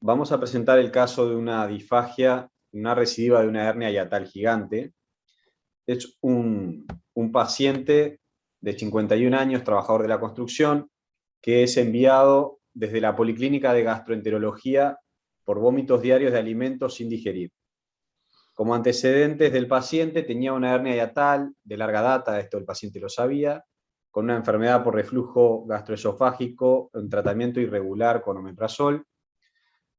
Vamos a presentar el caso de una disfagia, una recidiva de una hernia hiatal gigante. Es un paciente de 51 años, trabajador de la construcción, que es enviado desde la Policlínica de Gastroenterología por vómitos diarios de alimentos sin digerir. Como antecedentes del paciente tenía una hernia hiatal de larga data, esto el paciente lo sabía, con una enfermedad por reflujo gastroesofágico, un tratamiento irregular con omeprazol,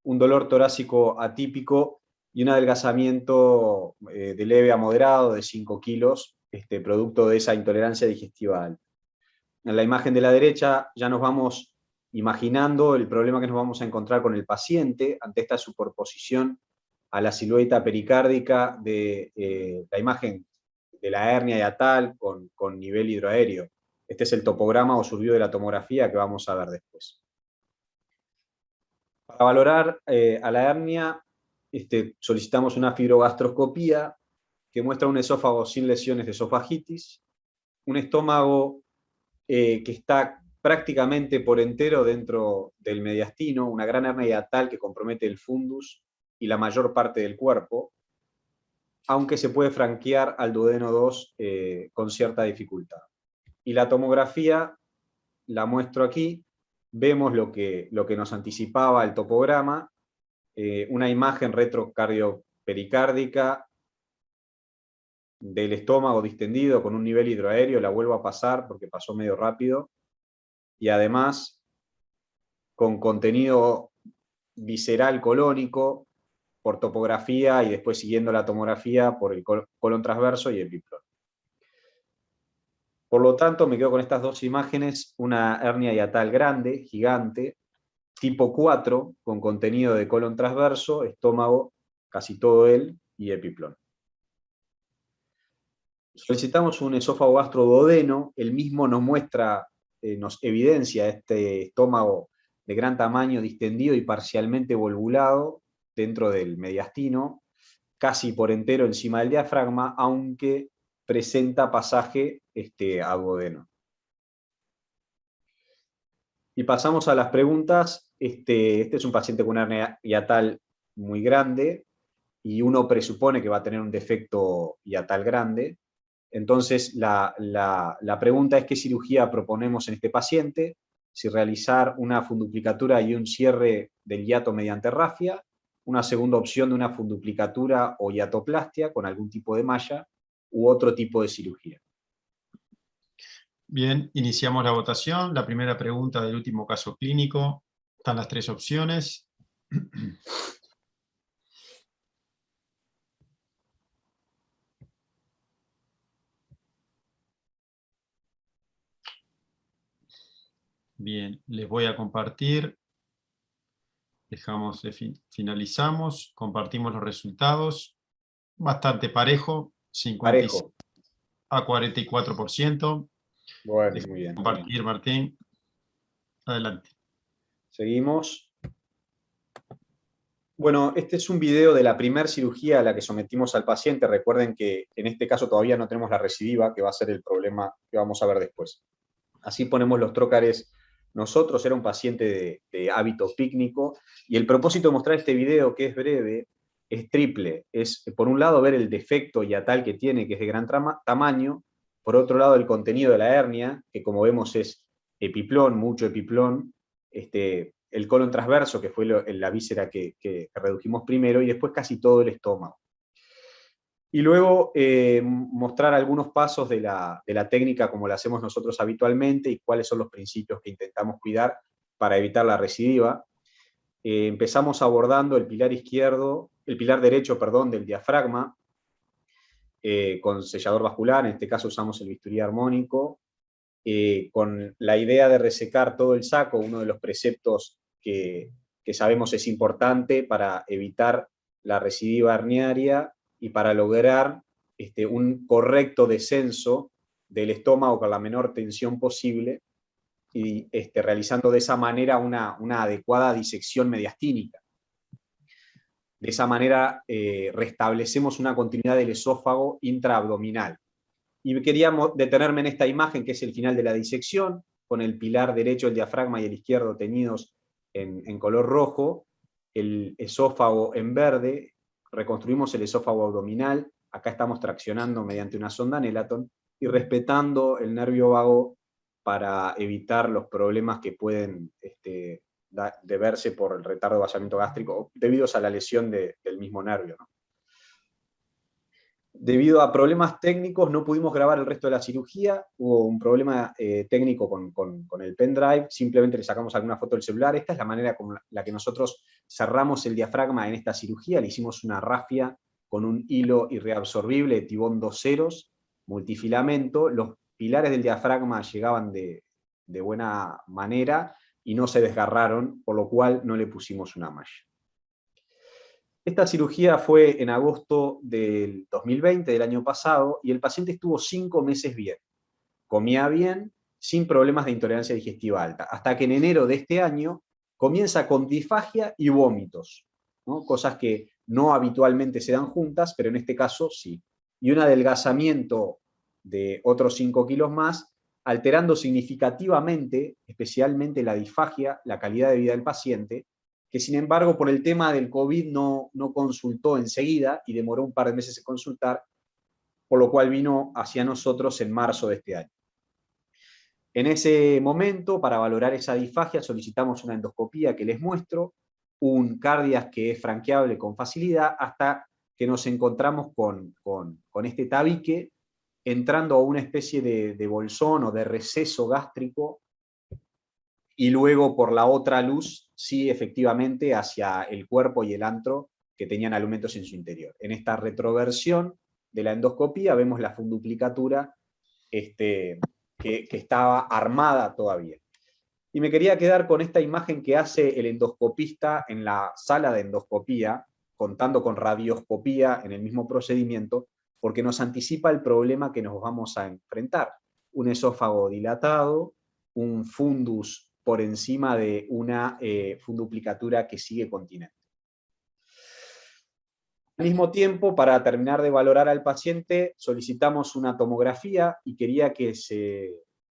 un dolor torácico atípico y un adelgazamiento de leve a moderado de 5 kilos, producto de esa intolerancia digestiva alta. En la imagen de la derecha ya nos vamos imaginando el problema que nos vamos a encontrar con el paciente ante esta superposición a la silueta pericárdica de la imagen de la hernia hiatal con nivel hidroaéreo. Este es el topograma o survio de la tomografía que vamos a ver después. Para valorar a la hernia, solicitamos una fibrogastroscopía que muestra un esófago sin lesiones de esofagitis, un estómago que está prácticamente por entero dentro del mediastino, una gran hernia hiatal que compromete el fundus y la mayor parte del cuerpo, aunque se puede franquear al duodeno 2 con cierta dificultad. Y la tomografía la muestro aquí, vemos lo que nos anticipaba el topograma, una imagen retrocardiopericárdica del estómago distendido con un nivel hidroaéreo, la vuelvo a pasar porque pasó medio rápido, y además con contenido visceral colónico por topografía y después siguiendo la tomografía por el colon transverso y el epiplón. Por lo tanto, me quedo con estas dos imágenes, una hernia hiatal grande, gigante, tipo 4, con contenido de colon transverso, estómago, casi todo él, y epiplón. Solicitamos un esófago gastroduodeno, el mismo nos muestra, nos evidencia este estómago de gran tamaño, distendido y parcialmente volvulado dentro del mediastino, casi por entero encima del diafragma, aunque presenta pasaje a duodeno. Y pasamos a las preguntas. Este es un paciente con una hernia hiatal muy grande y uno presupone que va a tener un defecto hiatal grande. Entonces, la pregunta es qué cirugía proponemos en este paciente, si realizar una funduplicatura y un cierre del hiato mediante rafia, una segunda opción de una funduplicatura o hiatoplastia con algún tipo de malla, u otro tipo de cirugía. Bien, iniciamos la votación. La primera pregunta del último caso clínico. Están las tres opciones. Bien, les voy a compartir. Finalizamos, compartimos los resultados. Bastante parejo, 56 Parejo. a 44%. Bueno, Deja muy bien. compartir, Martín. Adelante. Seguimos. Bueno, este es un video de la primera cirugía a la que sometimos al paciente. Recuerden que en este caso todavía no tenemos la recidiva, que va a ser el problema que vamos a ver después. Así ponemos los trócares nosotros. Era un paciente de hábito pícnico, y el propósito de mostrar este video, que es breve, es triple. Es, por un lado, ver el defecto hiatal que tiene, que es de gran tamaño. Por otro lado, el contenido de la hernia, que como vemos es epiplón, mucho epiplón, el colon transverso, que fue la víscera que redujimos primero, y después casi todo el estómago. Y luego mostrar algunos pasos de la técnica como la hacemos nosotros habitualmente y cuáles son los principios que intentamos cuidar para evitar la recidiva. Empezamos abordando el pilar derecho, del diafragma, con sellador vascular. En este caso usamos el bisturí armónico, con la idea de resecar todo el saco, uno de los preceptos que sabemos es importante para evitar la recidiva herniaria y para lograr un correcto descenso del estómago con la menor tensión posible, y realizando de esa manera una adecuada disección mediastínica. De esa manera restablecemos una continuidad del esófago intraabdominal. Y quería detenerme en esta imagen, que es el final de la disección, con el pilar derecho, el diafragma, y el izquierdo teñidos en color rojo, el esófago en verde, reconstruimos el esófago abdominal, acá estamos traccionando mediante una sonda Nelaton, y respetando el nervio vago para evitar los problemas que pueden deberse por el retardo de vaciamiento gástrico, debidos a la lesión del mismo nervio, ¿no? Debido a problemas técnicos no pudimos grabar el resto de la cirugía, hubo un problema técnico con el pendrive, simplemente le sacamos alguna foto del celular. Esta es la manera con la que nosotros cerramos el diafragma en esta cirugía, le hicimos una rafia con un hilo irreabsorbible de tibón 2 ceros, multifilamento, los pilares del diafragma llegaban de buena manera y no se desgarraron, por lo cual no le pusimos una malla. Esta cirugía fue en agosto del 2020, del año pasado, y el paciente estuvo 5 meses bien. Comía bien, sin problemas de intolerancia digestiva alta, hasta que en enero de este año comienza con disfagia y vómitos, ¿no? Cosas que no habitualmente se dan juntas, pero en este caso sí. Y un adelgazamiento de otros 5 kilos más, alterando significativamente, especialmente la disfagia, la calidad de vida del paciente, que sin embargo por el tema del COVID no consultó enseguida y demoró un par de meses en consultar, por lo cual vino hacia nosotros en marzo de este año. En ese momento, para valorar esa disfagia, solicitamos una endoscopía que les muestro, un cardias que es franqueable con facilidad, hasta que nos encontramos con este tabique, entrando a una especie de bolsón o de receso gástrico, y luego por la otra luz, sí, efectivamente, hacia el cuerpo y el antro que tenían alimentos en su interior. En esta retroversión de la endoscopía vemos la funduplicatura que estaba armada todavía. Y me quería quedar con esta imagen que hace el endoscopista en la sala de endoscopía, contando con radioscopía en el mismo procedimiento, porque nos anticipa el problema que nos vamos a enfrentar. Un esófago dilatado, un fundus por encima de una funduplicatura que sigue continente. Al mismo tiempo, para terminar de valorar al paciente, solicitamos una tomografía y quería que se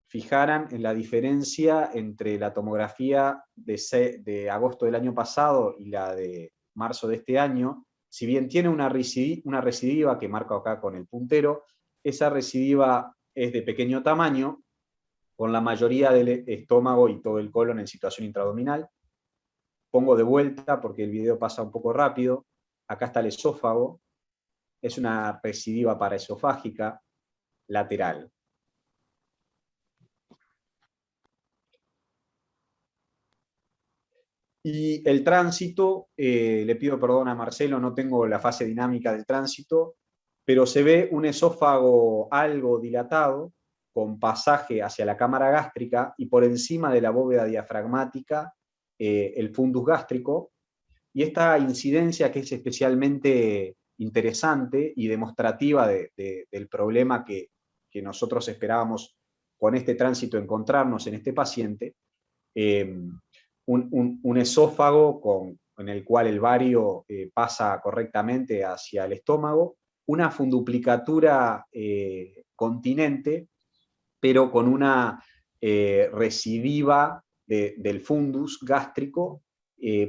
fijaran en la diferencia entre la tomografía de agosto del año pasado y la de marzo de este año. Si bien tiene una recidiva que marco acá con el puntero, esa recidiva es de pequeño tamaño, con la mayoría del estómago y todo el colon en situación intraabdominal. Pongo de vuelta porque el video pasa un poco rápido. Acá está el esófago, es una recidiva paraesofágica lateral. Y el tránsito, le pido perdón a Marcelo, no tengo la fase dinámica del tránsito, pero se ve un esófago algo dilatado, con pasaje hacia la cámara gástrica y por encima de la bóveda diafragmática el fundus gástrico, y esta incidencia que es especialmente interesante y demostrativa del problema que nosotros esperábamos con este tránsito encontrarnos en este paciente, un esófago en el cual el bario pasa correctamente hacia el estómago, una funduplicatura continente, pero con una recidiva del fundus gástrico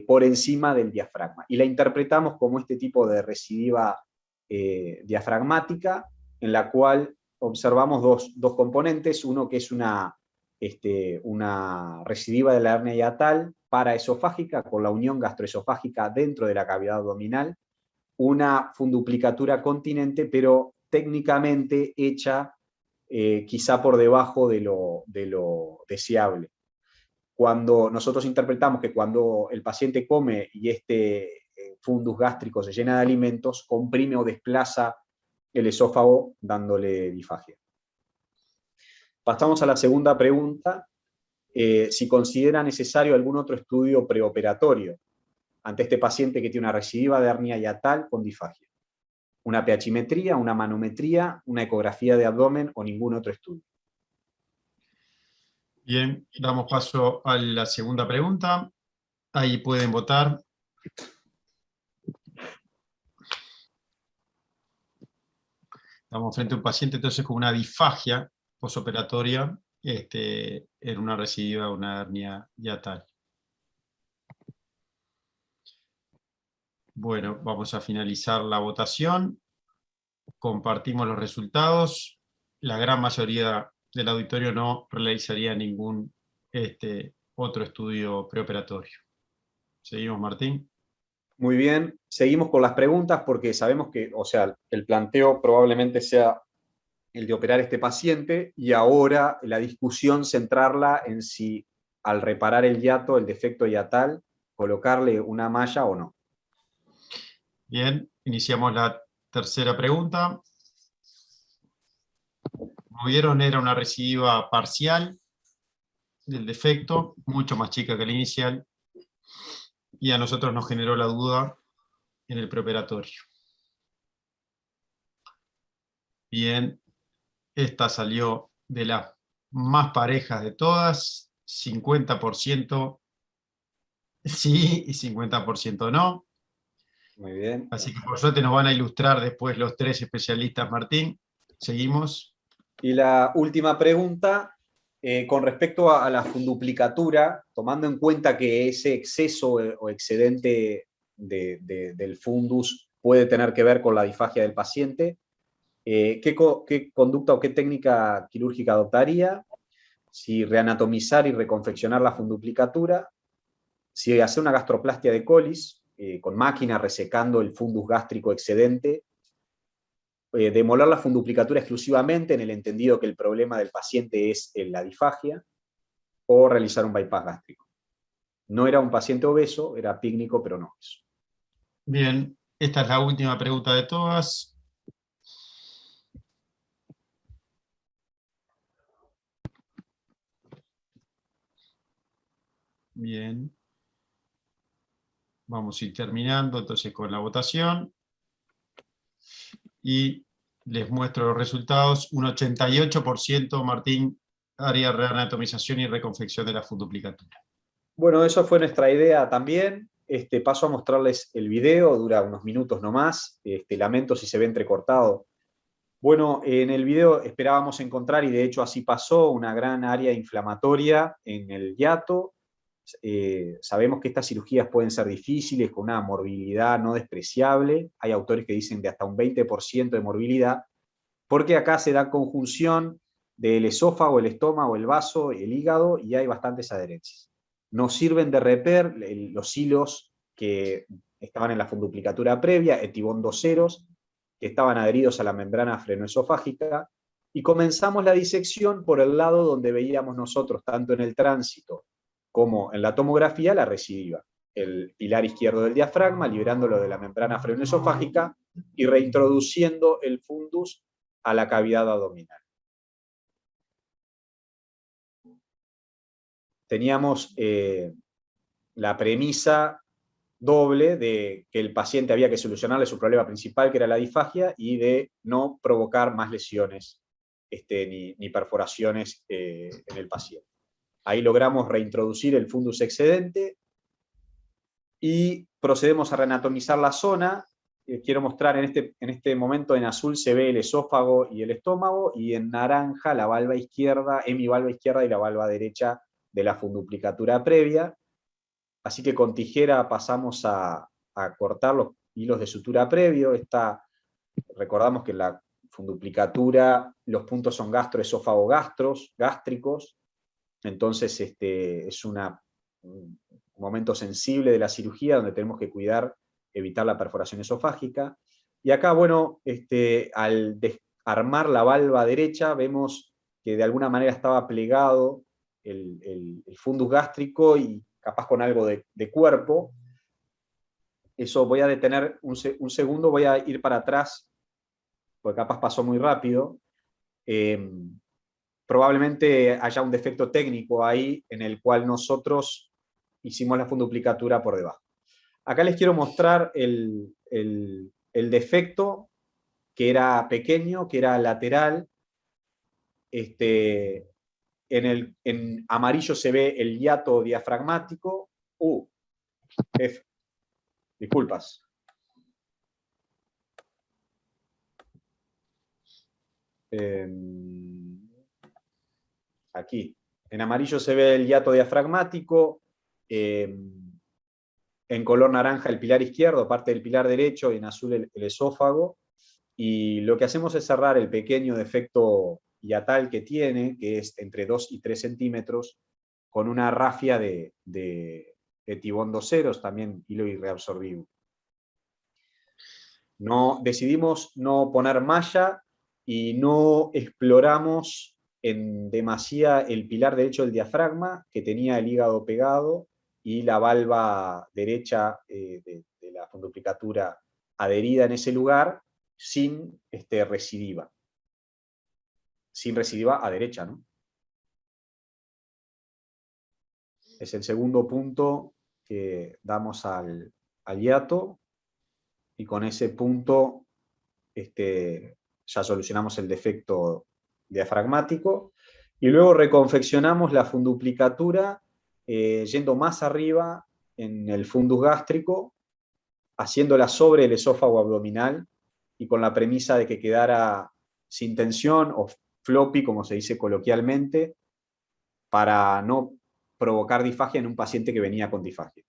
por encima del diafragma. Y la interpretamos como este tipo de recidiva diafragmática, en la cual observamos dos componentes, uno que es una recidiva de la hernia hiatal paraesofágica con la unión gastroesofágica dentro de la cavidad abdominal, una funduplicatura continente, pero técnicamente hecha quizá por debajo de lo deseable. Cuando nosotros interpretamos que cuando el paciente come y este fundus gástrico se llena de alimentos, comprime o desplaza el esófago dándole disfagia. Pasamos a la segunda pregunta, si considera necesario algún otro estudio preoperatorio ante este paciente que tiene una recidiva de hernia hiatal con disfagia. Una pHimetría, una manometría, una ecografía de abdomen o ningún otro estudio. Bien, damos paso a la segunda pregunta. Ahí pueden votar. Estamos frente a un paciente entonces con una disfagia posoperatoria en una recidiva, una hernia hiatal. Bueno, vamos a finalizar la votación. Compartimos los resultados. La gran mayoría del auditorio no realizaría ningún otro estudio preoperatorio. Seguimos, Martín. Muy bien, seguimos con las preguntas porque sabemos que, o sea, el planteo probablemente sea el de operar este paciente y ahora la discusión centrarla en si al reparar el hiato, el defecto hiatal, colocarle una malla o no. Bien, iniciamos la tercera pregunta. Como vieron, era una recidiva parcial del defecto, mucho más chica que la inicial, y a nosotros nos generó la duda en el preoperatorio. Bien, esta salió de las más parejas de todas, 50% sí y 50% no. Muy bien. Así que por suerte nos van a ilustrar después los tres especialistas, Martín. Seguimos. Y la última pregunta, con respecto a la funduplicatura, tomando en cuenta que ese exceso o excedente del fundus puede tener que ver con la disfagia del paciente, ¿qué conducta o qué técnica quirúrgica adoptaría? Si reanatomizar y reconfeccionar la funduplicatura, si hacer una gastroplastia de colis con máquina resecando el fundus gástrico excedente, demoler la funduplicatura exclusivamente en el entendido que el problema del paciente es la disfagia, o realizar un bypass gástrico. No era un paciente obeso, era pícnico, pero no obeso. Bien, esta es la última pregunta de todas. Bien. Vamos a ir terminando entonces con la votación. Y les muestro los resultados. Un 88%, Martín, haría reanatomización y reconfección de la funduplicatura. Bueno, eso fue nuestra idea también. Paso a mostrarles el video, dura unos minutos nomás. Lamento si se ve entrecortado. Bueno, en el video esperábamos encontrar, y de hecho así pasó, una gran área inflamatoria en el hiato. Sabemos que estas cirugías pueden ser difíciles, con una morbilidad no despreciable. Hay autores que dicen de hasta un 20% de morbilidad, porque acá se da conjunción del esófago, el estómago, el vaso, el hígado, y hay bastantes adherencias. Nos sirven de reper los hilos que estaban en la funduplicatura previa, etibondoceros, que estaban adheridos a la membrana frenoesofágica, y comenzamos la disección por el lado donde veíamos nosotros, tanto en el tránsito como en la tomografía, la recidiva. El pilar izquierdo del diafragma, liberándolo de la membrana frenoesofágica y reintroduciendo el fundus a la cavidad abdominal. Teníamos la premisa doble de que el paciente había que solucionarle su problema principal, que era la disfagia, y de no provocar más lesiones ni perforaciones en el paciente. Ahí logramos reintroducir el fundus excedente y procedemos a reanatomizar la zona. Quiero mostrar en este momento en azul se ve el esófago y el estómago, y en naranja la valva izquierda, hemivalva izquierda y la valva derecha de la funduplicatura previa. Así que con tijera pasamos a cortar los hilos de sutura previo. Recordamos que en la funduplicatura los puntos son gástricos, entonces es un momento sensible de la cirugía donde tenemos que cuidar, evitar la perforación esofágica. Y acá, bueno, al desarmar la valva derecha, vemos que de alguna manera estaba plegado el fundus gástrico y capaz con algo de cuerpo. Eso voy a detener un segundo, voy a ir para atrás, porque capaz pasó muy rápido. Probablemente haya un defecto técnico ahí en el cual nosotros hicimos la funduplicatura por debajo. Acá les quiero mostrar el defecto, que era pequeño, que era lateral. En amarillo se ve el hiato diafragmático. Disculpas. Aquí. En amarillo se ve el hiato diafragmático. En en color naranja el pilar izquierdo, parte del pilar derecho, y en azul el esófago. Y lo que hacemos es cerrar el pequeño defecto hiatal que tiene, que es entre 2 y 3 centímetros, con una rafia de tibón 2 ceros, también hilo irreabsorbible. Decidimos no poner malla y no exploramos en demasía el pilar derecho del diafragma, que tenía el hígado pegado, y la valva derecha de la funduplicatura adherida en ese lugar, sin recidiva. Sin recidiva a derecha, ¿no? Es el segundo punto que damos al hiato, y con ese punto ya solucionamos el defecto diafragmático, y luego reconfeccionamos la funduplicatura yendo más arriba en el fundus gástrico, haciéndola sobre el esófago abdominal, y con la premisa de que quedara sin tensión o floppy, como se dice coloquialmente, para no provocar disfagia en un paciente que venía con disfagia.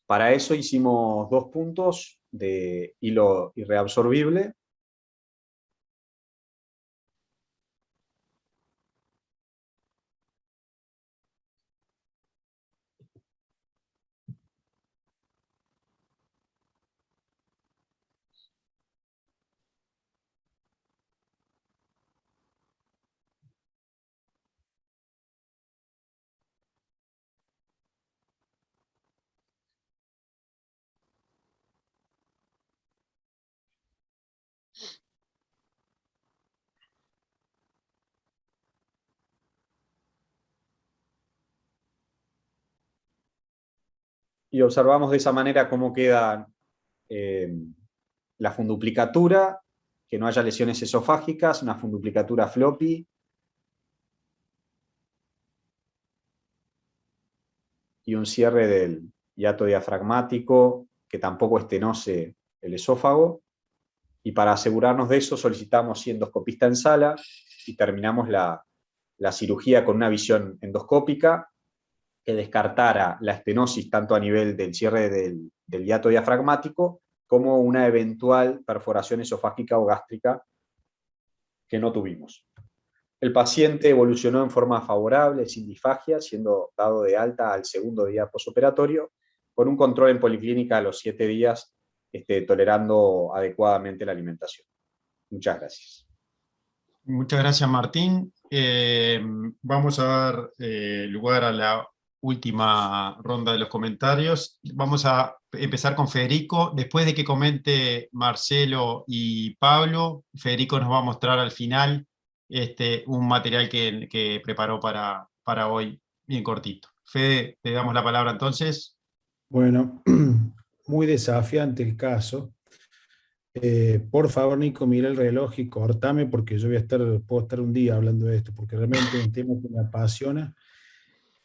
Para eso hicimos 2 puntos de hilo irreabsorbible. Y observamos de esa manera cómo queda la funduplicatura, que no haya lesiones esofágicas, una funduplicatura floppy, y un cierre del hiato diafragmático que tampoco estenose el esófago. Y para asegurarnos de eso solicitamos endoscopista en sala, y terminamos la cirugía con una visión endoscópica que descartara la estenosis tanto a nivel del cierre del hiato diafragmático como una eventual perforación esofágica o gástrica, que no tuvimos. El paciente evolucionó en forma favorable, sin disfagia, siendo dado de alta al segundo día posoperatorio, con un control en policlínica a los 7 días, tolerando adecuadamente la alimentación. Muchas gracias. Muchas gracias, Martín. Vamos a dar lugar a la última ronda de los comentarios. Vamos a empezar con Federico. Después de que comente Marcelo y Pablo, Federico nos va a mostrar al final un material que preparó para hoy, bien cortito. Fede, te damos la palabra entonces. Bueno, muy desafiante el caso. Por favor, Nico, mira el reloj y cortame, porque yo puedo estar un día hablando de esto, porque realmente es un tema que me apasiona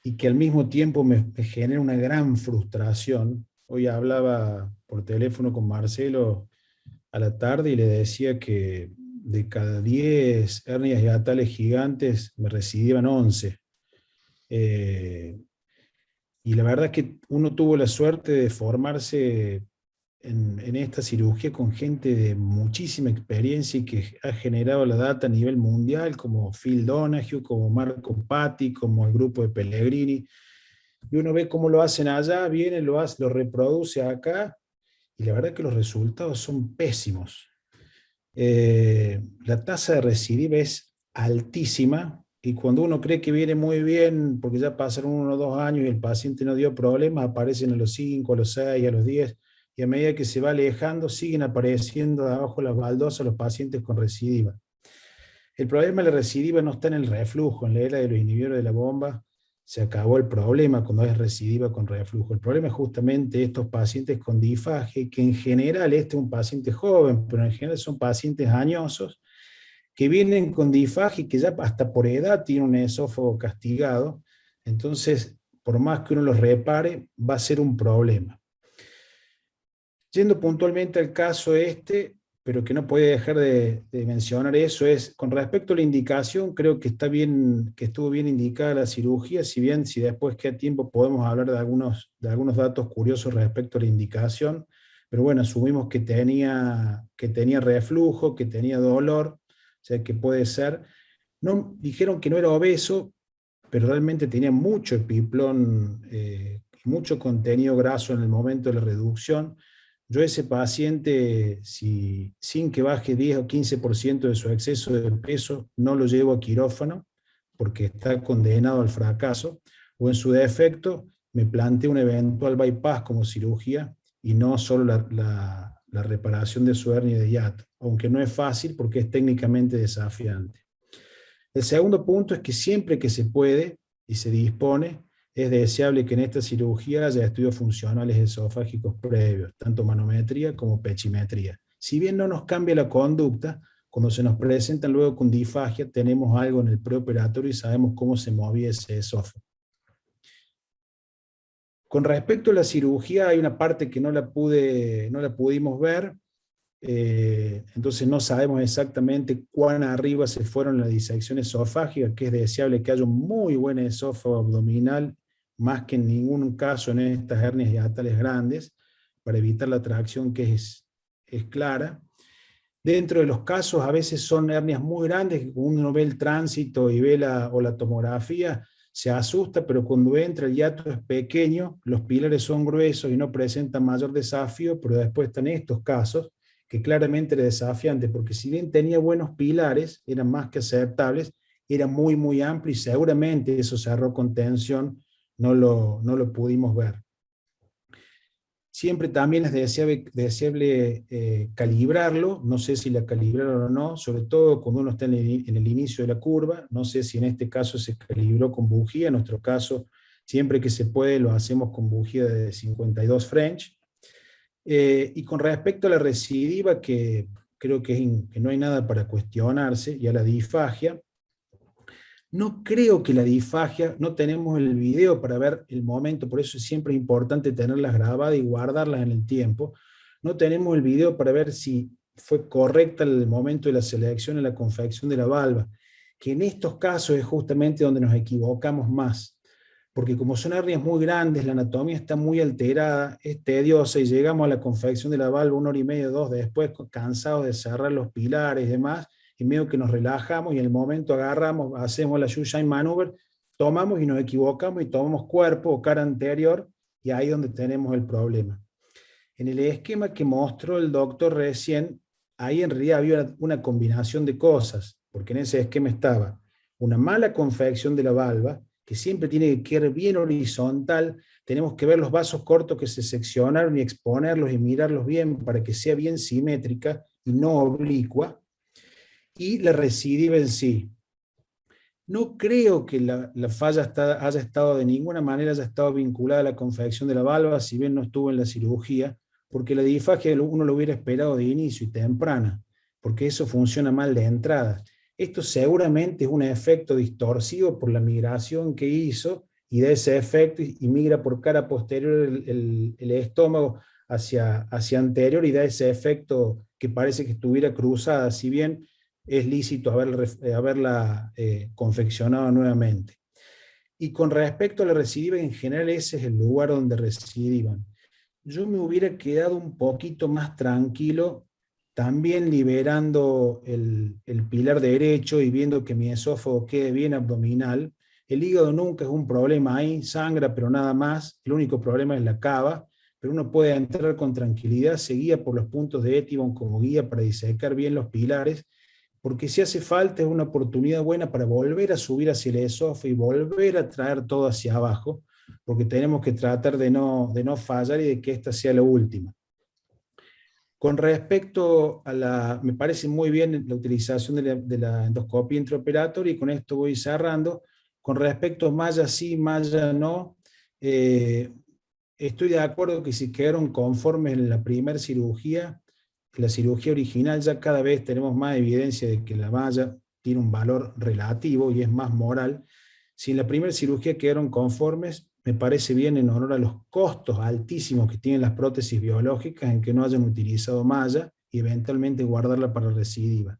y que al mismo tiempo me genera una gran frustración. Hoy hablaba por teléfono con Marcelo a la tarde y le decía que de cada 10 hernias hiatales gigantes me recidían 11. Y la verdad es que uno tuvo la suerte de formarse en esta cirugía con gente de muchísima experiencia y que ha generado la data a nivel mundial, como Phil Donahue, como Marco Patti, como el grupo de Pellegrini. Y uno ve cómo lo hacen allá, viene, lo reproduce acá, y la verdad es que los resultados son pésimos. La tasa de recidiva es altísima, y cuando uno cree que viene muy bien, porque ya pasaron 1 o 2 años y el paciente no dio problemas, aparecen a los 5, a los 6, a los 10, y a medida que se va alejando, siguen apareciendo abajo las baldosas los pacientes con recidiva. El problema de la recidiva no está en el reflujo. En la era de los inhibidores de la bomba se acabó el problema cuando es recidiva con reflujo. El problema es justamente estos pacientes con disfagia, que en general este es un paciente joven, pero en general son pacientes añosos, que vienen con disfagia y que ya hasta por edad tienen un esófago castigado. Entonces, por más que uno los repare, va a ser un problema. Yendo puntualmente al caso pero que no puede dejar de mencionar eso, es con respecto a la indicación, creo que está bien, que estuvo bien indicada la cirugía, si bien si después queda tiempo podemos hablar de algunos datos curiosos respecto a la indicación, pero bueno, asumimos que tenía reflujo, que tenía dolor, o sea que puede ser. No, dijeron que no era obeso, pero realmente tenía mucho epiplón, mucho contenido graso en el momento de la reducción. Yo a ese paciente, sin que baje 10 o 15% de su exceso de peso, no lo llevo a quirófano, porque está condenado al fracaso, o en su defecto, me planteo un eventual bypass como cirugía, y no solo la reparación de su hernia de hiato, aunque no es fácil porque es técnicamente desafiante. El segundo punto es que siempre que se puede y se dispone, es deseable que en esta cirugía haya estudios funcionales esofágicos previos, tanto manometría como pechimetría. Si bien no nos cambia la conducta, cuando se nos presentan luego con disfagia, tenemos algo en el preoperatorio y sabemos cómo se movía ese esófago. Con respecto a la cirugía, hay una parte que no la pudimos ver, entonces no sabemos exactamente cuán arriba se fueron las disecciones esofágicas, que es deseable que haya un muy buen esófago abdominal, más que en ningún caso en estas hernias hiatales grandes, para evitar la tracción que es clara. Dentro de los casos, a veces son hernias muy grandes, que cuando uno ve el tránsito y ve la tomografía, se asusta, pero cuando entra el hiato es pequeño, los pilares son gruesos y no presentan mayor desafío, pero después están estos casos, que claramente era desafiante, porque si bien tenía buenos pilares, eran más que aceptables, era muy, muy amplio y seguramente eso cerró con tensión, no lo pudimos ver. Siempre también es deseable calibrarlo, no sé si la calibraron o no, sobre todo cuando uno está en el inicio de la curva, no sé si en este caso se calibró con bujía, en nuestro caso siempre que se puede lo hacemos con bujía de 52 French. Y con respecto a la recidiva, que creo que no hay nada para cuestionarse, y a la disfagia, no creo que la disfagia, no tenemos el video para ver el momento, por eso siempre es importante tenerlas grabadas y guardarlas en el tiempo. No tenemos el video para ver si fue correcta el momento de la selección en la confección de la valva, que en estos casos es justamente donde nos equivocamos más, porque como son hernias muy grandes, la anatomía está muy alterada, es tediosa, y llegamos a la confección de la valva 1 hora y media, 2 después, cansados de cerrar los pilares y demás, y medio que nos relajamos y en el momento agarramos, hacemos la shoeshine maneuver, tomamos y nos equivocamos y tomamos cuerpo o cara anterior, y ahí es donde tenemos el problema. En el esquema que mostró el doctor recién, ahí en realidad había una combinación de cosas, porque en ese esquema estaba una mala confección de la valva, que siempre tiene que quedar bien horizontal, tenemos que ver los vasos cortos que se seccionaron y exponerlos y mirarlos bien para que sea bien simétrica y no oblicua, y la recidiva en sí. No creo que la falla haya estado de ninguna manera haya estado vinculada a la confección de la valva, si bien no estuvo en la cirugía, porque la disfagia uno lo hubiera esperado de inicio y temprana, porque eso funciona mal de entrada. Esto seguramente es un efecto distorsivo por la migración que hizo, y de ese efecto y migra por cara posterior el estómago hacia anterior, y da ese efecto que parece que estuviera cruzada, si bien es lícito haberla confeccionado nuevamente. Y con respecto a la recidiva, en general ese es el lugar donde recidivan. Yo me hubiera quedado un poquito más tranquilo, también liberando el pilar derecho y viendo que mi esófago quede bien abdominal. El hígado nunca es un problema ahí, sangra, pero nada más. El único problema es la cava, pero uno puede entrar con tranquilidad, se guía por los puntos de Etibon como guía para disecar bien los pilares, porque si hace falta es una oportunidad buena para volver a subir hacia el esófago y volver a traer todo hacia abajo, porque tenemos que tratar de no fallar y de que esta sea la última. Con respecto a me parece muy bien la utilización de la endoscopia intraoperatoria, y con esto voy cerrando. Con respecto a malla sí, malla no, estoy de acuerdo que si quedaron conformes en la primera cirugía, la cirugía original, ya cada vez tenemos más evidencia de que la malla tiene un valor relativo y es más moral. Si en la primera cirugía quedaron conformes, me parece bien en honor a los costos altísimos que tienen las prótesis biológicas en que no hayan utilizado malla, y eventualmente guardarla para la recidiva.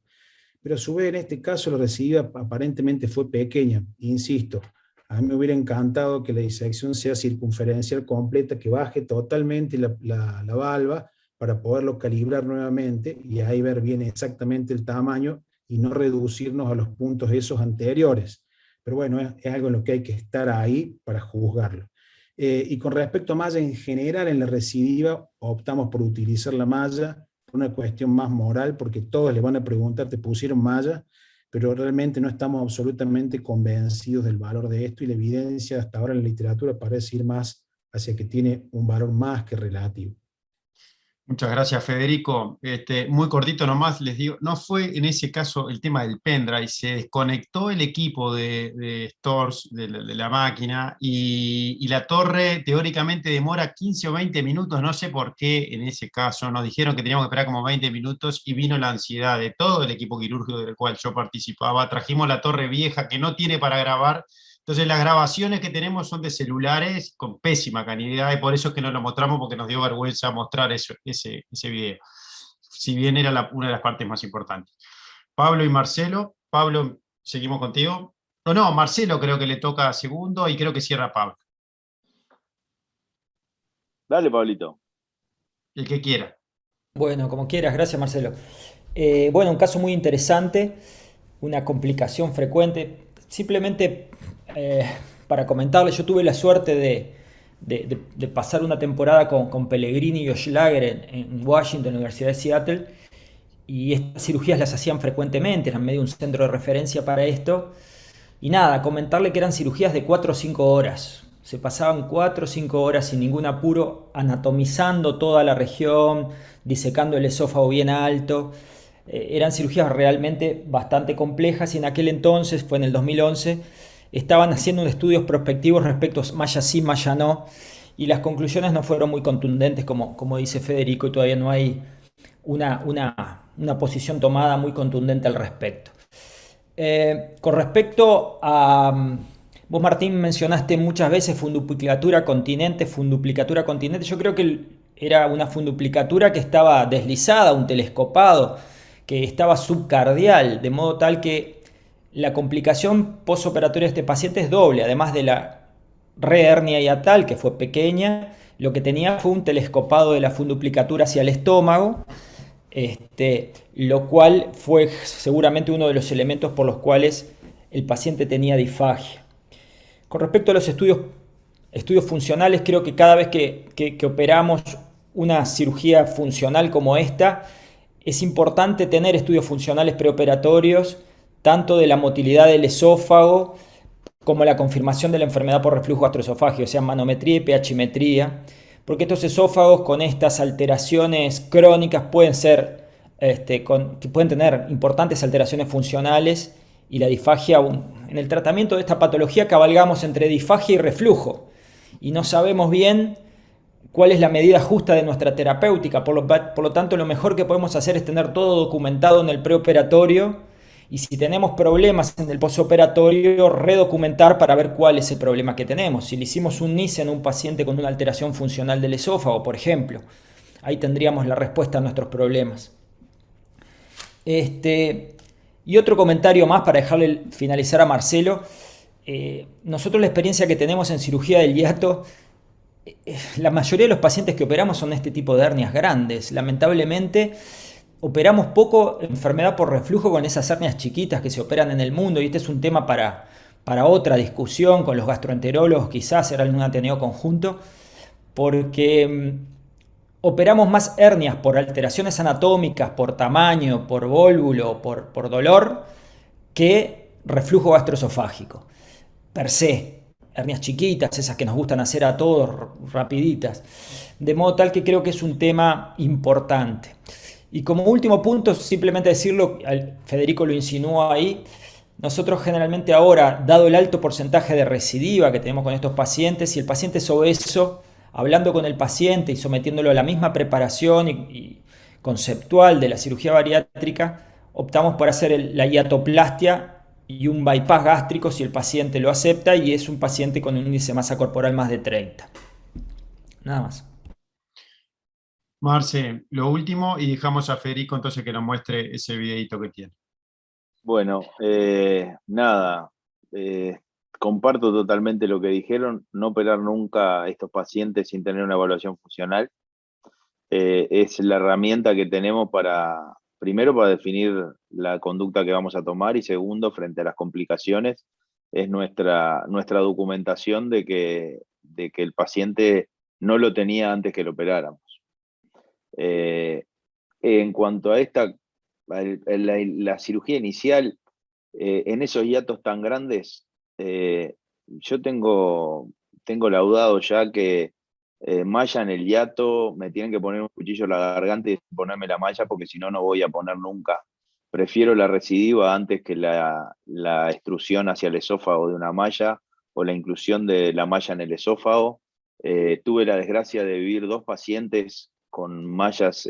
Pero a su vez, en este caso, la recidiva aparentemente fue pequeña. Insisto, a mí me hubiera encantado que la disección sea circunferencial completa, que baje totalmente la valva para poderlo calibrar nuevamente y ahí ver bien exactamente el tamaño y no reducirnos a los puntos esos anteriores. Pero bueno, es algo en lo que hay que estar ahí para juzgarlo. Y con respecto a malla en general, en la recidiva optamos por utilizar la malla por una cuestión más moral, porque todos le van a preguntar, ¿te pusieron malla? Pero realmente no estamos absolutamente convencidos del valor de esto y la evidencia hasta ahora en la literatura parece ir más hacia que tiene un valor más que relativo. Muchas gracias, Federico. Muy cortito nomás, les digo, no fue en ese caso el tema del pendrive, se desconectó el equipo de stores de la máquina y la torre teóricamente demora 15 o 20 minutos, no sé por qué en ese caso, nos dijeron que teníamos que esperar como 20 minutos y vino la ansiedad de todo el equipo quirúrgico del cual yo participaba, trajimos la torre vieja que no tiene para grabar. Entonces las grabaciones que tenemos son de celulares con pésima calidad y por eso es que no lo mostramos porque nos dio vergüenza mostrar ese video, si bien era una de las partes más importantes. Pablo y Marcelo. Pablo, seguimos contigo. No, Marcelo creo que le toca segundo y creo que cierra Pablo. Dale, Pablito. El que quiera. Bueno, como quieras, gracias Marcelo. Bueno, un caso muy interesante, una complicación frecuente. Simplemente para comentarles, yo tuve la suerte de pasar una temporada con Pellegrini y Oschlager en Washington, en la Universidad de Seattle, y estas cirugías las hacían frecuentemente, eran medio un centro de referencia para esto. Y nada, comentarle que eran cirugías de 4 o 5 horas. Se pasaban 4 o 5 horas sin ningún apuro, anatomizando toda la región, disecando el esófago bien alto. Eran cirugías realmente bastante complejas y en aquel entonces, fue en el 2011, estaban haciendo estudios prospectivos respecto a malla sí, malla no, y las conclusiones no fueron muy contundentes, como dice Federico, y todavía no hay una posición tomada muy contundente al respecto. Con respecto a... Vos, Martín, mencionaste muchas veces funduplicatura continente. Yo creo que era una funduplicatura que estaba deslizada, un telescopado, que estaba subcardial, de modo tal que la complicación postoperatoria de este paciente es doble. Además de la rehernia hiatal, que fue pequeña, lo que tenía fue un telescopado de la funduplicatura hacia el estómago, lo cual fue seguramente uno de los elementos por los cuales el paciente tenía disfagia. Con respecto a los estudios funcionales, creo que cada vez que operamos una cirugía funcional como esta, es importante tener estudios funcionales preoperatorios, tanto de la motilidad del esófago como la confirmación de la enfermedad por reflujo gastroesofágico, o sea, manometría y pHmetría, porque estos esófagos con estas alteraciones crónicas pueden tener importantes alteraciones funcionales, y la disfagia, en el tratamiento de esta patología cabalgamos entre disfagia y reflujo y no sabemos bien cuál es la medida justa de nuestra terapéutica. Por lo tanto, lo mejor que podemos hacer es tener todo documentado en el preoperatorio y si tenemos problemas en el postoperatorio, redocumentar para ver cuál es el problema que tenemos. Si le hicimos un NICE en un paciente con una alteración funcional del esófago, por ejemplo, ahí tendríamos la respuesta a nuestros problemas. Y otro comentario más para dejarle finalizar a Marcelo. Nosotros la experiencia que tenemos en cirugía del hiato, la mayoría de los pacientes que operamos son este tipo de hernias grandes. Lamentablemente operamos poco enfermedad por reflujo con esas hernias chiquitas que se operan en el mundo, y este es un tema para otra discusión con los gastroenterólogos, quizás será en un ateneo conjunto, porque operamos más hernias por alteraciones anatómicas, por tamaño, por vólvulo, por dolor, que reflujo gastroesofágico. Per se, hernias chiquitas, esas que nos gustan hacer a todos, rapiditas. De modo tal que creo que es un tema importante. Y como último punto, simplemente decirlo, Federico lo insinuó ahí, nosotros generalmente ahora, dado el alto porcentaje de recidiva que tenemos con estos pacientes, si el paciente es obeso, hablando con el paciente y sometiéndolo a la misma preparación y conceptual de la cirugía bariátrica, optamos por hacer la hiatoplastia y un bypass gástrico si el paciente lo acepta y es un paciente con un índice de masa corporal más de 30. Nada más. Marce, lo último y dejamos a Federico entonces que nos muestre ese videito que tiene. Bueno, nada, comparto totalmente lo que dijeron, no operar nunca a estos pacientes sin tener una evaluación funcional. Es la herramienta que tenemos primero, para definir la conducta que vamos a tomar, y segundo, frente a las complicaciones, es nuestra documentación de que el paciente no lo tenía antes que lo operáramos. En cuanto a la cirugía inicial, en esos hiatos tan grandes, yo tengo laudado ya que malla en el hiato, me tienen que poner un cuchillo en la garganta y ponerme la malla, porque si no, no voy a poner nunca. Prefiero la recidiva antes que la extrusión hacia el esófago de una malla, o la inclusión de la malla en el esófago. Tuve la desgracia de vivir 2 pacientes con mallas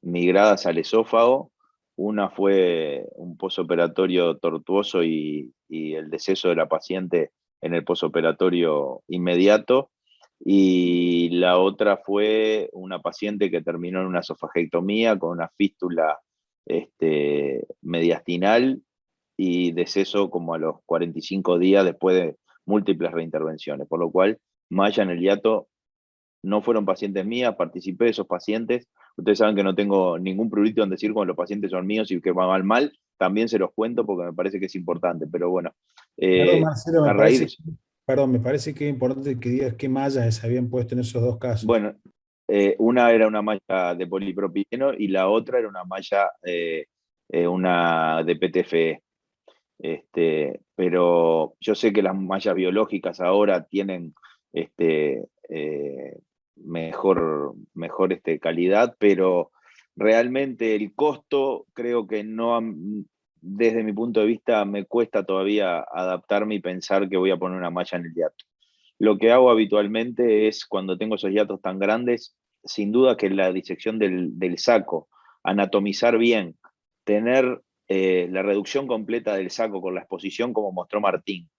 migradas al esófago. Una fue un posoperatorio tortuoso y el deceso de la paciente en el posoperatorio inmediato, y la otra fue una paciente que terminó en una esofagectomía con una fístula mediastinal y deceso como a los 45 días después de múltiples reintervenciones, por lo cual malla en el hiato no fueron pacientes mías, participé de esos pacientes. Ustedes saben que no tengo ningún prurito en decir cuando los pacientes son míos y que van mal, también se los cuento porque me parece que es importante, pero bueno, Perdón, Marcelo, a raíz de eso. me parece que es importante que digas qué mallas se habían puesto en esos 2 casos. Bueno, una era una malla de polipropileno y la otra era una malla una de PTFE. Pero yo sé que las mallas biológicas ahora tienen mejor calidad, pero realmente el costo, creo que no, desde mi punto de vista, me cuesta todavía adaptarme y pensar que voy a poner una malla en el hiato. Lo que hago habitualmente es, cuando tengo esos hiatos tan grandes, sin duda que la disección del saco, anatomizar bien, tener la reducción completa del saco con la exposición como mostró Martín.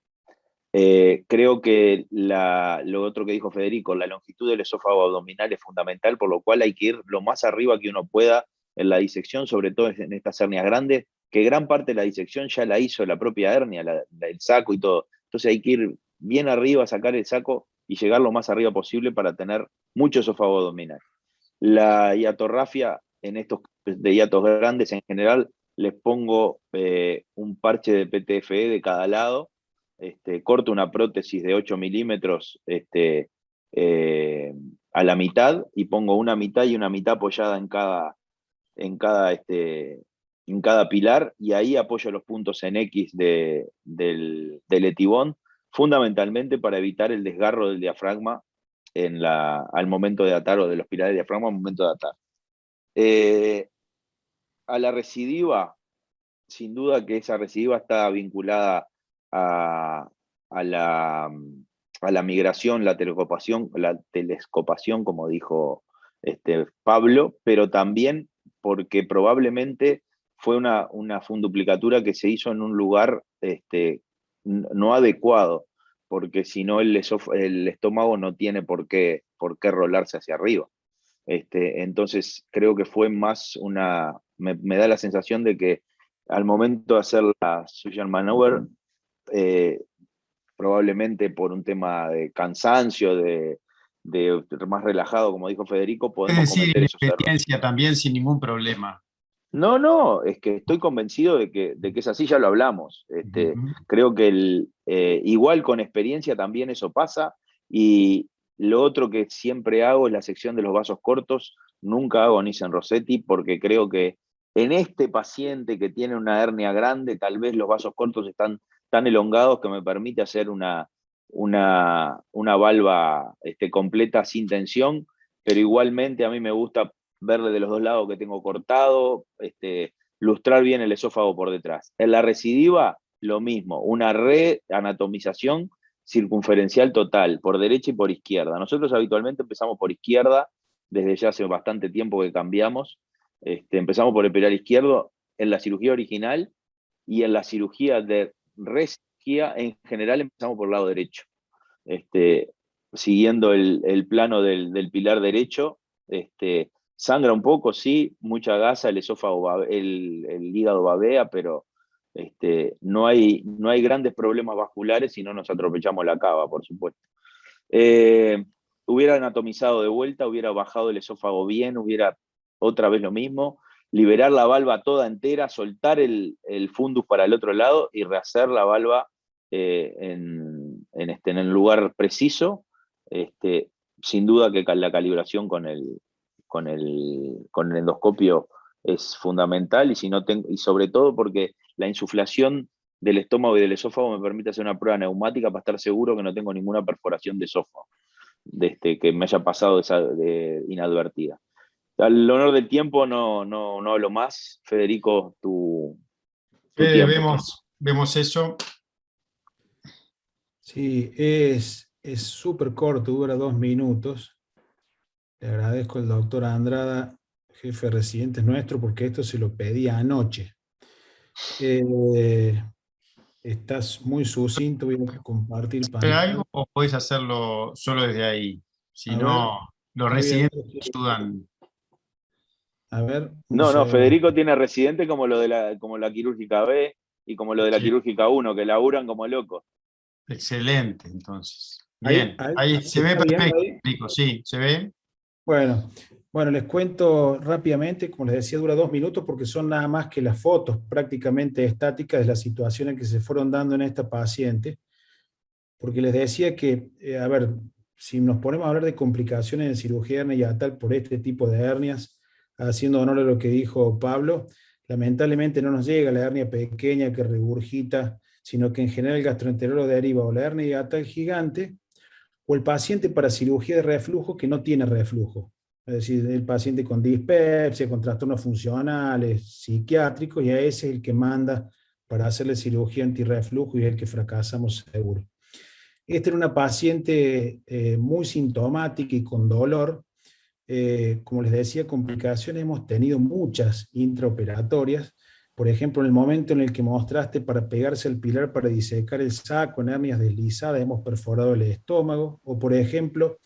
Creo que lo otro que dijo Federico, la longitud del esófago abdominal es fundamental, por lo cual hay que ir lo más arriba que uno pueda en la disección, sobre todo en estas hernias grandes, que gran parte de la disección ya la hizo la propia hernia, el saco y todo. Entonces hay que ir bien arriba, sacar el saco y llegar lo más arriba posible para tener mucho esófago abdominal. La hiatorrafia en estos de hiatos grandes en general, les pongo un parche de PTFE de cada lado, corto una prótesis de 8 milímetros a la mitad, y pongo una mitad y una mitad apoyada en cada pilar, y ahí apoyo los puntos en X del etibón, fundamentalmente para evitar el desgarro del diafragma al momento de atar, o de los pilares de diafragma al momento de atar. A la recidiva, sin duda que esa recidiva está vinculada a la migración, la telescopación, como dijo Pablo, pero también porque probablemente fue una funduplicatura que se hizo en un lugar no adecuado, porque si no el estómago no tiene por qué rolarse hacia arriba. Entonces creo que fue más me da la sensación de que al momento de hacer la Susan Maneuver, probablemente por un tema de cansancio, de más relajado, como dijo Federico, podemos cometer esos errores. Experiencia también sin ningún problema. No, es que estoy convencido de que es así, ya lo hablamos. Creo que igual con experiencia también eso pasa, y lo otro que siempre hago es la sección de los vasos cortos. Nunca hago Nissen Rossetti, porque creo que en este paciente que tiene una hernia grande, tal vez los vasos cortos están tan elongados que me permite hacer una valva completa sin tensión, pero igualmente a mí me gusta verle de los 2 lados que tengo cortado, lustrar bien el esófago por detrás. En la recidiva, lo mismo, una reanatomización circunferencial total, por derecha y por izquierda. Nosotros habitualmente empezamos por izquierda, desde ya hace bastante tiempo que cambiamos. Empezamos por el pilar izquierdo en la cirugía original, y en la cirugía de recirugía en general empezamos por el lado derecho. siguiendo el plano del pilar derecho. Sangra un poco, sí, mucha gasa, el esófago, el hígado babea, pero no hay grandes problemas vasculares y no nos atropellamos la cava, por supuesto. Hubiera anatomizado de vuelta, hubiera bajado el esófago bien, hubiera otra vez lo mismo, liberar la valva toda entera, soltar el fundus para el otro lado y rehacer la valva en el lugar preciso. Sin duda que la calibración con el endoscopio es fundamental, y sobre todo porque la insuflación del estómago y del esófago me permite hacer una prueba neumática para estar seguro que no tengo ninguna perforación de esófago que me haya pasado inadvertida. Al honor del tiempo no hablo más. Federico, tu tiempo. Vemos eso. Sí, es súper corto, dura 2 minutos. Le agradezco al doctor Andrada, jefe de residentes nuestro, porque esto se lo pedí anoche. Estás muy sucinto, voy a compartir pantalla. ¿Algo o podés hacerlo solo desde ahí? Si A no, ver, los residentes ayudan. a ver. No, Federico tiene residente como la quirúrgica B y como lo de la quirúrgica 1, que laburan como locos. Excelente, entonces. Bien, Ahí se ve ¿está viendo perfecto, ahí? Rico, sí, ¿se ve? Bueno, les cuento rápidamente, como les decía, dura 2 minutos porque son nada más que las fotos prácticamente estáticas de las situaciones que se fueron dando en esta paciente. Porque les decía que, a ver, si nos ponemos a hablar de complicaciones en cirugía herniatal por este tipo de hernias, haciendo honor a lo que dijo Pablo, lamentablemente no nos llega la hernia pequeña que regurgita, sino que en general el gastroenterólogo deriva o la hernia hiatal gigante, o el paciente para cirugía de reflujo que no tiene reflujo. Es decir, el paciente con dispepsia, con trastornos funcionales, psiquiátricos, y a ese es el que manda para hacerle cirugía antirreflujo y es el que fracasamos seguro. Esta era una paciente muy sintomática y con dolor. Como les decía, complicaciones hemos tenido muchas intraoperatorias. Por ejemplo, en el momento en el que mostraste para pegarse al pilar para disecar el saco en hernias deslizadas, hemos perforado el estómago. O por ejemplo,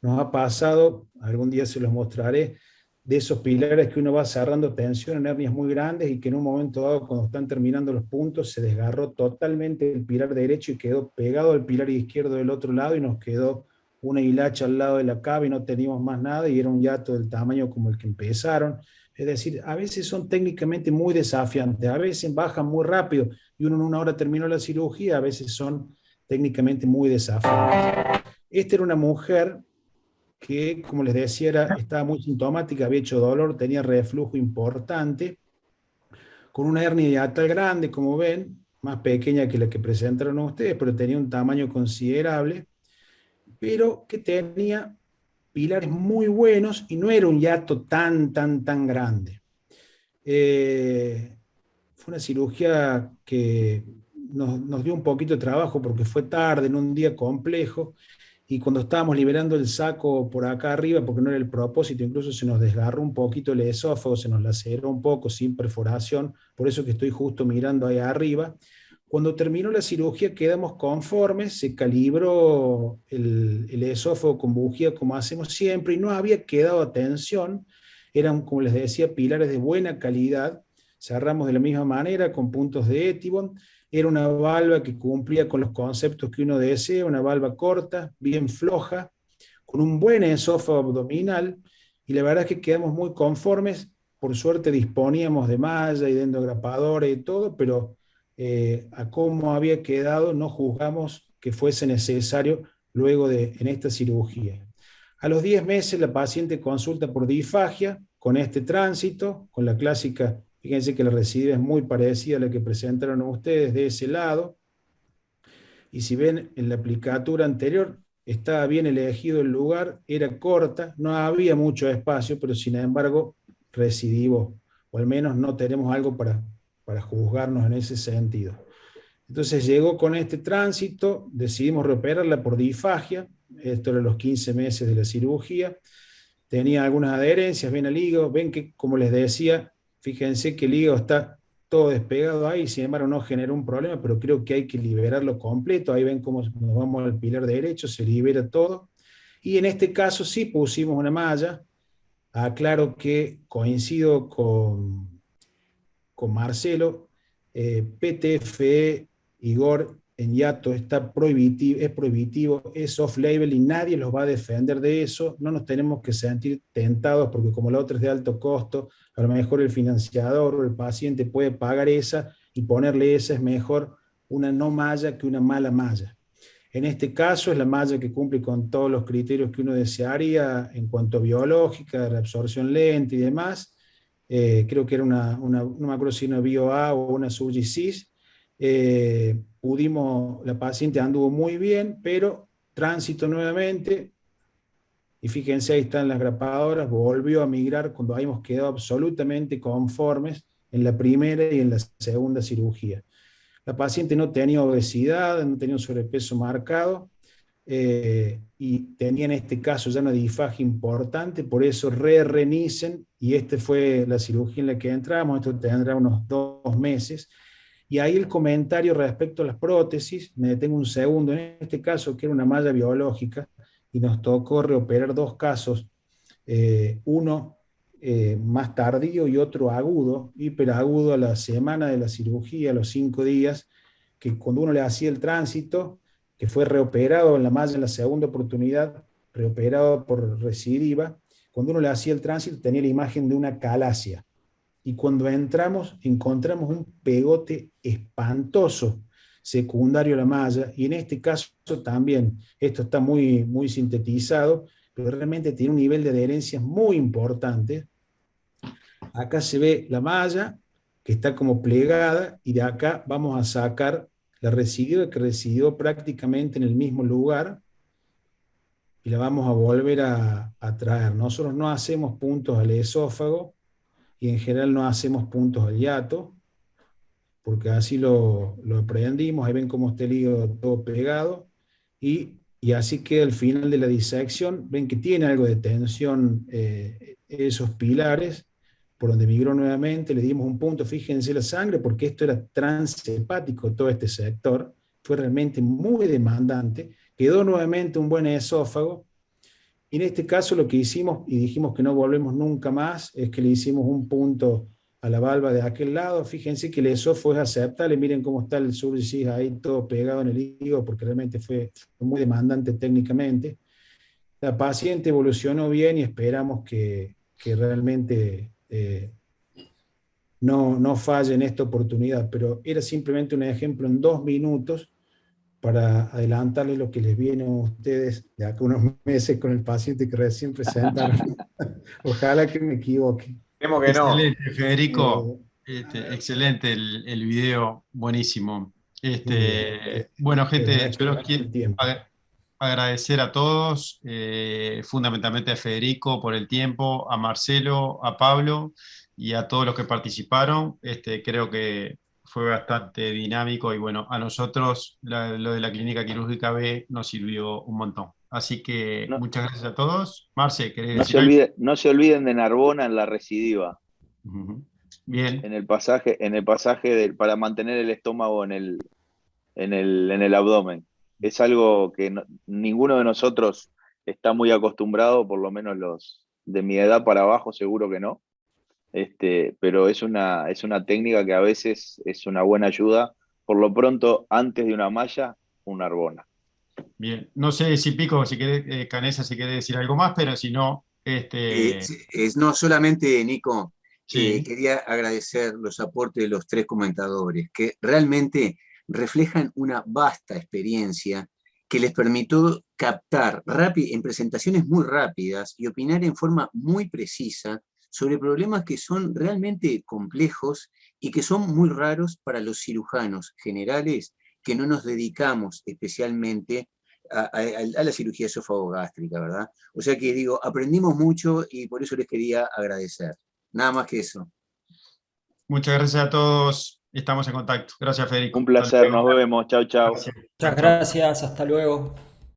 nos ha pasado, algún día se los mostraré, de esos pilares que uno va cerrando tensión en hernias muy grandes y que en un momento dado, cuando están terminando los puntos, se desgarró totalmente el pilar derecho y quedó pegado al pilar izquierdo del otro lado y nos quedó una hilacha al lado de la cava y no teníamos más nada y era un hiato del tamaño como el que empezaron. Es decir, a veces son técnicamente muy desafiantes, a veces bajan muy rápido y uno en 1 hora terminó la cirugía, a veces son técnicamente muy desafiantes. Esta era una mujer que, como les decía, estaba muy sintomática, había hecho dolor, tenía reflujo importante, con una hernia hiatal grande, como ven, más pequeña que la que presentaron ustedes, pero tenía un tamaño considerable, pero que tenía pilares muy buenos y no era un hiato tan grande. Fue una cirugía que nos dio un poquito de trabajo porque fue tarde, en un día complejo, y cuando estábamos liberando el saco por acá arriba, porque no era el propósito, incluso se nos desgarró un poquito el esófago, se nos laceró un poco sin perforación, por eso que estoy justo mirando ahí arriba. Cuando terminó la cirugía quedamos conformes, se calibró el esófago con bujía como hacemos siempre y no había quedado a tensión, eran, como les decía, pilares de buena calidad, cerramos de la misma manera con puntos de Etibond. Era una valva que cumplía con los conceptos que uno desea, una valva corta, bien floja, con un buen esófago abdominal, y la verdad es que quedamos muy conformes. Por suerte disponíamos de malla y de endograpadora y todo, pero a cómo había quedado no juzgamos que fuese necesario luego en esta cirugía. A los 10 meses la paciente consulta por disfagia con este tránsito, con la clásica. Fíjense que la recidiva es muy parecida a la que presentaron ustedes de ese lado. Y si ven en la aplicatura anterior, estaba bien elegido el lugar, era corta, no había mucho espacio, pero sin embargo recidivo, o al menos no tenemos algo para juzgarnos en ese sentido. Entonces llegó con este tránsito, decidimos reoperarla por disfagia, esto era los 15 meses de la cirugía, tenía algunas adherencias, ven al hígado, ven que, como les decía, fíjense que el hígado está todo despegado ahí, sin embargo no generó un problema, pero creo que hay que liberarlo completo. Ahí ven cómo nos vamos al pilar derecho, se libera todo. Y en este caso sí pusimos una malla. Aclaro que coincido con Marcelo, PTFE, Igor, en hiato es prohibitivo, es off-label y nadie los va a defender de eso. No nos tenemos que sentir tentados porque como la otra es de alto costo, a lo mejor el financiador o el paciente puede pagar esa y ponerle esa es mejor una no malla que una mala malla. En este caso es la malla que cumple con todos los criterios que uno desearía en cuanto a biológica, de reabsorción lenta y demás. Creo que era no me acuerdo si una BioA o una Surgisis. La paciente anduvo muy bien, pero tránsito nuevamente, y fíjense, ahí están las grapadoras, volvió a migrar cuando habíamos quedado absolutamente conformes en la primera y en la segunda cirugía. La paciente no tenía obesidad, no tenía un sobrepeso marcado, y tenía en este caso ya una disfagia importante, por eso renicen, y esta fue la cirugía en la que entramos, esto tendrá unos 2 meses, y ahí el comentario respecto a las prótesis, me detengo un segundo, en este caso que era una malla biológica, y nos tocó reoperar 2 casos, uno más tardío y otro agudo, hiperagudo a la semana de la cirugía, a los 5 días, que cuando uno le hacía el tránsito, que fue reoperado en la malla en la segunda oportunidad, reoperado por recidiva, cuando uno le hacía el tránsito tenía la imagen de una calasia. Y cuando entramos, encontramos un pegote espantoso secundario a la malla, y en este caso también, esto está muy, muy sintetizado, pero realmente tiene un nivel de adherencia muy importante. Acá se ve la malla, que está como plegada, y de acá vamos a sacar la residuo que residió prácticamente en el mismo lugar, y la vamos a volver a traer. Nosotros no hacemos puntos al esófago, y en general no hacemos puntos al hiato, porque así lo aprendimos. Ahí ven cómo está el hígado todo pegado, y así queda al final de la disección. Ven que tiene algo de tensión esos pilares, por donde migró nuevamente, le dimos un punto, fíjense la sangre, porque esto era transhepático, todo este sector, fue realmente muy demandante, quedó nuevamente un buen esófago, y en este caso lo que hicimos, y dijimos que no volvemos nunca más, es que le hicimos un punto a la valva de aquel lado. Fíjense que el esófago es aceptable, miren cómo está el surcis ahí todo pegado en el hígado, porque realmente fue muy demandante técnicamente. La paciente evolucionó bien y esperamos que realmente no falle en esta oportunidad, pero era simplemente un ejemplo en 2 minutos para adelantarles lo que les viene a ustedes de acá unos meses con el paciente que recién presentaron. Ojalá que me equivoque. Esperemos que no. Excelente, Federico. Excelente el video, buenísimo. Bueno, gente, yo los quiero agradecer a todos, fundamentalmente a Federico por el tiempo, a Marcelo, a Pablo y a todos los que participaron. Creo que fue bastante dinámico y bueno, a nosotros lo de la Clínica Quirúrgica B nos sirvió un montón. Así que muchas gracias a todos. Marce, ¿querés decir algo? No se olviden de Narbona en la recidiva. Bien. En el pasaje para mantener el estómago en el abdomen. Es algo que ninguno de nosotros está muy acostumbrado, por lo menos los de mi edad para abajo seguro que no. Pero es una técnica que a veces es una buena ayuda. Por lo pronto, antes de una malla, una Narbona. Bien, no sé si Pico, si querés, Canesa, si querés decir algo más, pero si no, no, solamente, Nico, sí. quería agradecer los aportes de los 3 comentadores, que realmente reflejan una vasta experiencia que les permitió captar en presentaciones muy rápidas y opinar en forma muy precisa sobre problemas que son realmente complejos y que son muy raros para los cirujanos generales que no nos dedicamos especialmente a la cirugía esófago-gástrica, ¿verdad? O sea que digo, aprendimos mucho y por eso les quería agradecer. Nada más que eso. Muchas gracias a todos. Estamos en contacto. Gracias, Federico. Un placer, nos vemos. Chau, chau. Muchas gracias, hasta luego.